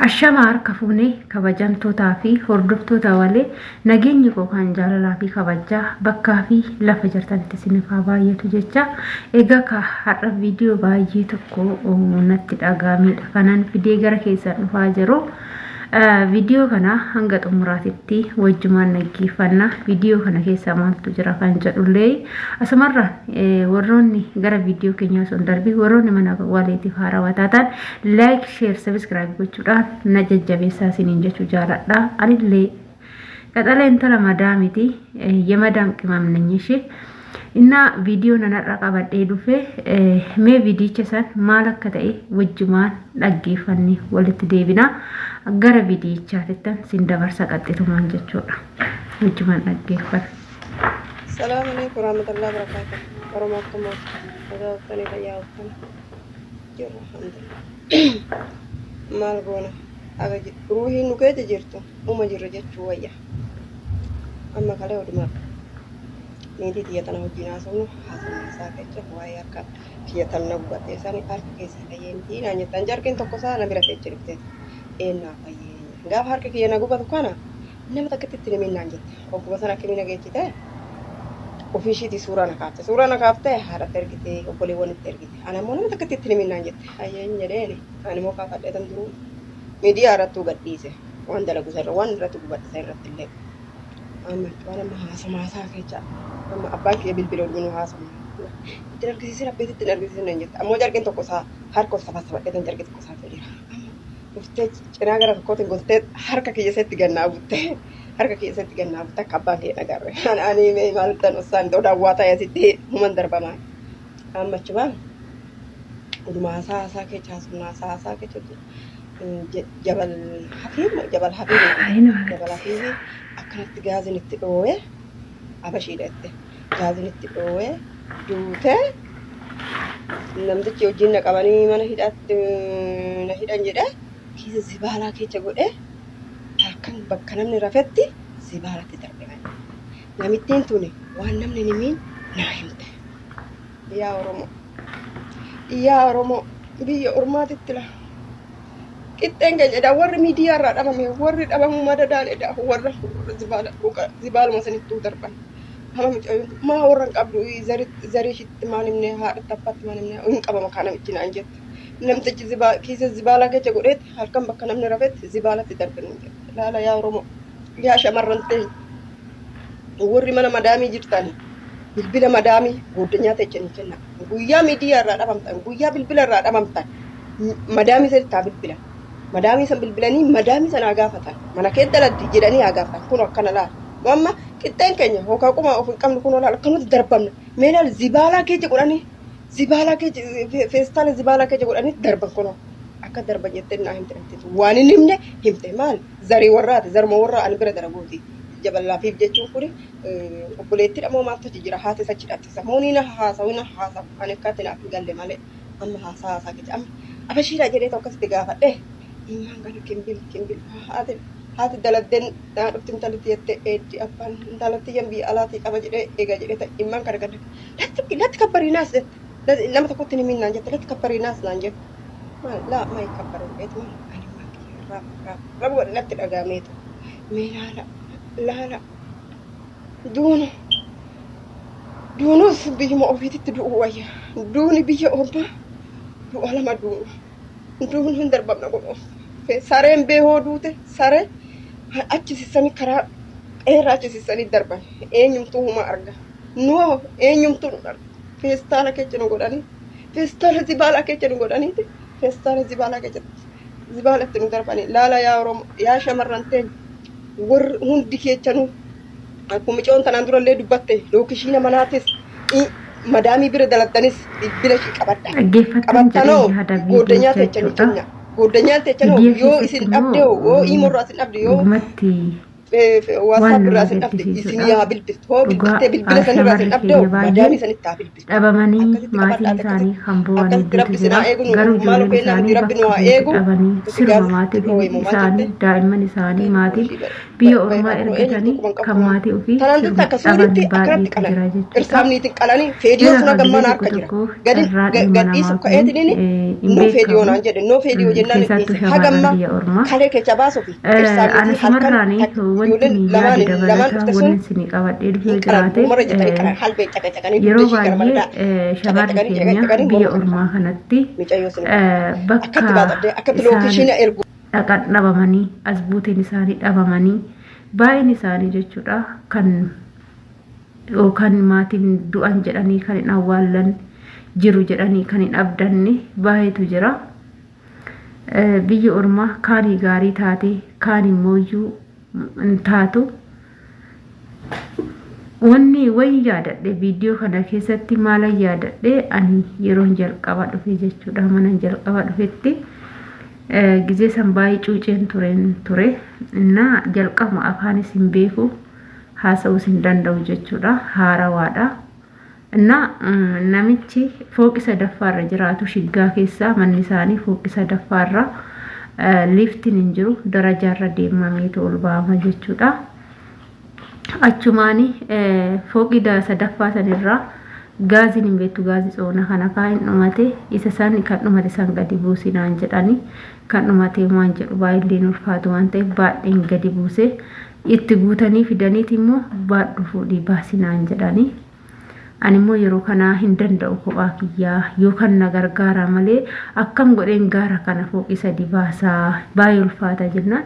Ashamaar kafuunee kabajamtootaa fi hordoftoota walee nageenyi koo kan jaalalaa fi kabajaa bakkaa fi lafa jirtanitti isiniif haa baay'atu jecha egaa har'a viidiyoo baay'ee tokko natti dhagaamedha kanan fidee gara keessan dhufaa jiru. Video kana hanga xumuraatitti wajjumaan naggeeffanna. Video kana keessa maaltu jira kan jedhullee asumarra warroonni gara video keenyaa son darbii warroonni mana waleetiif haarawaa taatan like share subscribe gochuudhaan na jajjabeessaa isiniin jechuu jaaladha. Anillee qaxala intala madaamiti yemadaam qimamnanyishee inna video nanarra qabadhee dhufe mee viidicha san maal akka ta'e wajjumaan dhaggeeffanni walitti deebina. Gara viidichaatti sin dabarsa qaxxitumaan jechuudha. Wajjumaan dhaggeeffanna. Assalamu alaikum warahmatullahi wabarakatuh. Warahmatullahi wabarakatuh. Jirra alhamdulillah. Maal goona aga ruuhiin nu keessa jirtu uma jirra jechuu wayya. Amma kalee oduma niitii xiyyaatana hojiin haasofnu haasofnisaa keessa waa'ee akka xiyyaatan na gubattee isaanii harka keessaa fayyeentii naan jettan jarkiin tokko isaa na bira teecha dhufteeti. Eenaa fayyee gaafa harka kiyya na gubatu kana nama takkatti itti himin naan jette ogguma sana akkamiin nageechite ofiishiitii suuraa na kaaftee haadhatti ergite obboleewwan itti ergite ana immoo nama takkatti itti himin naan jette hayyeen jedheeni ani immoo kaafadheetan duruu miidiyaa irrattuu gadhiise waan dalagu sarra waan irratti gubadhisa irratti illee amma waan amma haasamaasaa keessa amma abbaan kiyya bilbila olginu haasama ittiin argisiisin abbeetti ittiin argisiisin naan jette ammoo jarqeen tokko isaa harka of sabasabadheetan jarqee tokko isaa fedhira uftee cinaa gara tokkootiin goltee harka keessatti gannaa butte harka keessatti gannaa butte akka abbaan kee nagarre ani mee maaltan osaan daawwaa ta'ee asitti human darbamaa amma chuma udumaasaa keessa jabal hafiif akkanatti gaazin itti dhoowee abashiidhatte gaazin itti dhoowee duutee namtichi hojiin na qabanii mana hidhaatti na hidhan jedhee kiisa zibaalaa keessa godhee harkaan bakka namni rafetti zibaalatti darbe. Namittiin tuni waan namni nimiin naa himte. Yaa Oromoo biyya ormaatitti la. Qixxeen keenya jedha warri miidiyaa irraa dhabame warri dhabamu madadaan edha warra zibaaluma sanittuu darban. Maa warran qabdu zarii shitti maalimne haadha taphatti maalimne hin qabama kana itti naan jette. Namtichi kiisa zibaalaa keessa godheet halkan bakka namni rafetti zibaalatti darban laala yaa Oromoo yaa shamarran ta'e warri mana madaamii jirtan bilbila madaamii goddanyaa ta'echanii kenna guyyaa miidiyaa irraa dhabamtan guyyaa bilbila irraa dhabamtan madaamii sanittaa bilbila madaamii san bilbilanii madaamii sana gaafatan mana kee dalatti jedhanii gaafatan kun akkana laala mamma qixxeen keenya hookaa quma of hin qabnu kun olaal akkanumatti darbamna meelaal zibaalaa keessa godhanii zibaalaa keessa feestaala zibaalaa keessa godhanii darban kun akka darba jettee naa himte waan hin himne himte maal zarii warraati zarma warraa ani bira daragooti jaballaafif jechuun kuni obboleetti dhamoo maaltu jira haati sachi dhattisa mooniina haasawina haasawu ani akkaatti naaf hin galle malee amma haasaa keessa amma abashiidhaa jedhee akkasitti gaafadhe immaan kana kimbil haati daladdeen naa dhufti intalatti jette eeddi abbaan intalatti yambii alaatii qaba jedhee eega jedhee immaan kana gadda latti kabbariinaas jette nama tokkotti ni minnaan jette latti kabbariinaas naan jette maal laa mayi kabbarin beetu maal ani maal rabu latti dhagaameetu mee laala duunus biyyuma ofiititti du'u wayya duuni biyya ormaa du'a lama duunu hin darbamna godhu sareen beehoo duute saree achisisanii karaa dheeraa achisisanii darban eenyumtuu huma arga nuwoo eenyumtuu nu arga feestaala keessa nu godhanii feestaala zibaalaa keessa nu godhaniiti feestaala zibaalaa keessa zibaalatti nu darbanii laala yaa Oromoo yaa shamarran teenya warri hundi keechanuu akkuma coon tanaan durallee dubbatte lookishiina manaatis madaamii bira daladdanis bilbila ishii qabadha qabattanoo goddanyaa teechanii keenya goddanyaa teechanoo yoo isin dhabde yoo imorraa isin dhabde yoo WhatsApp biraasin dhabde isin yaa bilbiltu hoo bilbiltee bilbila san irraasin dhabde madaamii sanitti haa bilbiltu dhabamanii maatiin isaanii kan bu'an hedduutu jira garuu ijoolleen isaanii bakka buutu dhabanii sirba maatii isaanii daa'imman isaanii maatiin biyya ormaa ergatanii kan maatii ofii sirba dhaban baay'eetu jira jechuudha. Irsaamniitiin qalanii feediyoo suna gammaan harka jira gadhiisu ka'eetiin nu feediyoo naan jedhe noo feediyoo jennaan hagamma kalee keessa baasuufi ana shamarraanii wanti yaada dabalataa wanni isinii qabadhee dhufee jiraate yeroo baay'ee shamarri keenya biyya ormaa kanatti bakka isaan dhaqan dhabamanii as buuteen isaanii dhabamanii baay'een isaanii jechuudha kan yookaan maatiin du'an jedhanii kan hin awwaallan jiru jedhanii kan hin abdanne baay'eetu jira. Biyya ormaa kaanii gaarii taate kaan immooyyuu hin taatu. Wanni wayii yaadadhe viidiyoo kana keessatti maalan yaadadhe ani yeroon jalqaba dhufe jechuudha mana jalqaba dhufetti gizee san baay'ee cuuceen ture innaa jalqaba afaanis hin beeku haasa'uus hin danda'u jechuudha haarawaadha. Namichi fooqi sadaffaarra jiraatu shiggaa keessaa manni isaanii fooqi sadaffaarra liftiin hin jiru darajaarra deemameetu ol ba'ama jechuudha. Achumaani fooqi sadaffaa sanirraa gaaziin hin beektu gaazii xoona kana kaa'in dhumate isa san kan dhumate san gadi buusinaan jedhani kan dhumate waan jedhu baay'ee ulfaatu waan ta'eef baadheen gadi buuse itti guutanii fidaniit immoo baadhu fuudhii baasinaan jedhani. Ani immoo yeroo kana hin danda'u kophaa kiyyaa yookaan na gargaara malee akkam godheen gaara kana fooqi sadi baasaa baay'ee ulfaata jennaan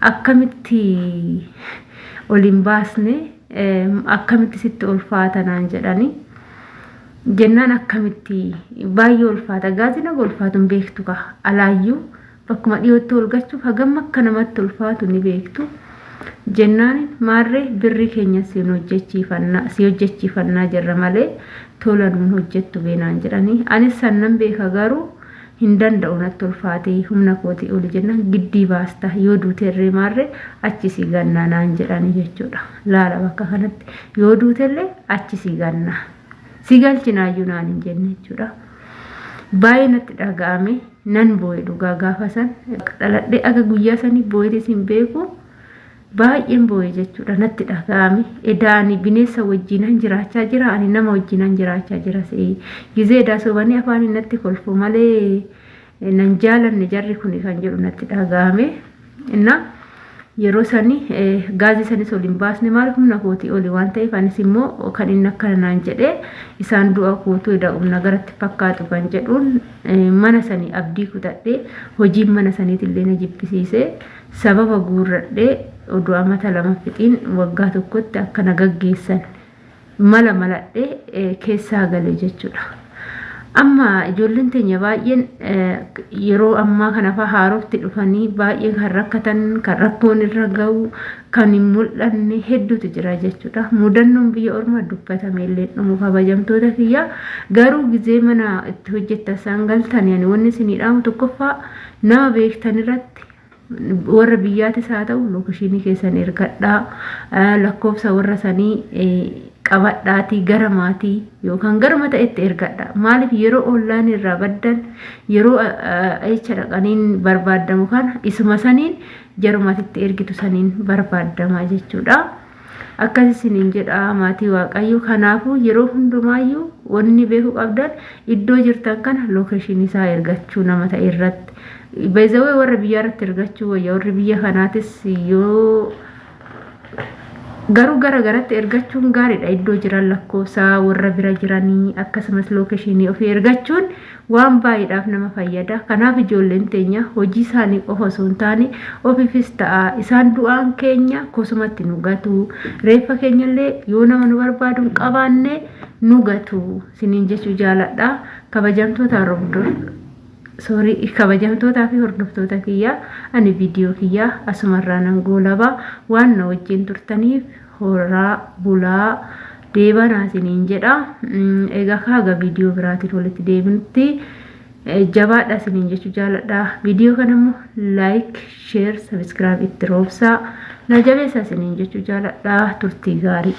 akkamitti oliin baasne akkamitti sitti ulfaata naan jedhani jennaan akkamitti baay'ee ulfaata gaazina ulfaatu hin beektu ka alaayyuu bakkuma dhiyootti ol gachuuf hagam akka namatti ulfaatu ni beektu. Jennaan maarree birri keenya si hojjechiifannaa jirra malee tola nuun hojjettu beenaan jedhanii anis sannan beeka garuu hin danda'u natti ulfaatee humna kootii oli jennaan giddii baasta yoo duuterree maarree achi si gannaa naan jedhanii jechuudha. Laala bakka kanatti yoo duutellee achi si gannaa si galchinaayyuu naan hin jenne jechuudha. Baay'ee natti dhaga'ame nan boo'e dhugaa gaafa san dhaladhee aga guyyaa sanii boo'eetis hin beeku. Baay'een boo'e jechuudha natti dhaga'ame edaani bineensa wajjinan jiraachaa jira ani nama wajjinan jiraachaa jira se'ii gizee edaa sobanii afaan natti kolfu malee nan jaalanne jarri kuni kan jedhu natti dhaga'ame inna yeroo sanii gaazii sanis ol hin baasne maal humna kootii oli waan ta'eef anis immoo kan inni akkana naan jedhee isaan du'a kootuu edaa humna garatti fakkaatu kan jedhuun mana sanii abdii kutadhee hojiin mana saniitillee na jibbisiisee sababa guurradhee oduu amata lama fixiin waggaa tokkotti akkana gaggeessan mala maladhee keessaa gale jechuudha. Amma ijoolleen teenya baay'een yeroo ammaa kana fa'aa haarofti dhufanii baay'ee kan rakkatan kan rakkoon irra ga'u kan hin mul'anne hedduutu jira jechuudha. Mudannoon biyya ormaa dubbatame illee dhumu kabajamtoota kiyya garuu gizee mana itti hojjettan isaan galtan yani wanni isinii dhaamu tokkoffaa nama beektan irratti warra biyyaatis haa ta'u lookashinii keessan ergadhaa lakkoofsa warra sanii qabadhaatii gara maatii yookaan garuma ta'etti ergadhaa maaliif yeroo online irraa baddan yeroo echa dhaqaniin barbaadamu kana isuma saniin jarumatitti ergitu saniin barbaadamaa jechuudha. Akkasisiniin jedha maatii waaqayyo kanaafuu yeroo hundumaayyuu wanni beekuu qabdan iddoo jirtan kana lookashinii isaa ergachuu nama ta'e irratti beezawee warra biyyaa irratti ergachuu wayya warri biyya kanaatis yoo garuu garatti ergachuun gaariidha iddoo jiran lakkoofsa warra bira jiranii akkasumas lookashinii ofii ergachuun waan baay'eedhaaf nama fayyada. Kanaaf ijoolleen teenya hojii isaanii qofa osoo hin taane ofiifis ta'a isaan du'aan keenya kosumatti nu gatu reeffa keenyallee yoo nama nu barbaadu hin qabaanne nu gatu siniin jechuu jaaladha. Kabajamtootaa fi hordoftoota kiyya ani viidiyoo kiyya asumarraa nan goolaba waan na wajjin turtaniif horaa bulaa deebanaa siniin jedha. Egaa kaaga viidiyoo biraatiin walitti deebinutti jabaadha isiniin jechuu jaaladha. Viidiyoo kana immoo like, share, subscribe itti roobsaa na jabeessa isiniin jechuu jaaladha. Turtii gaarii.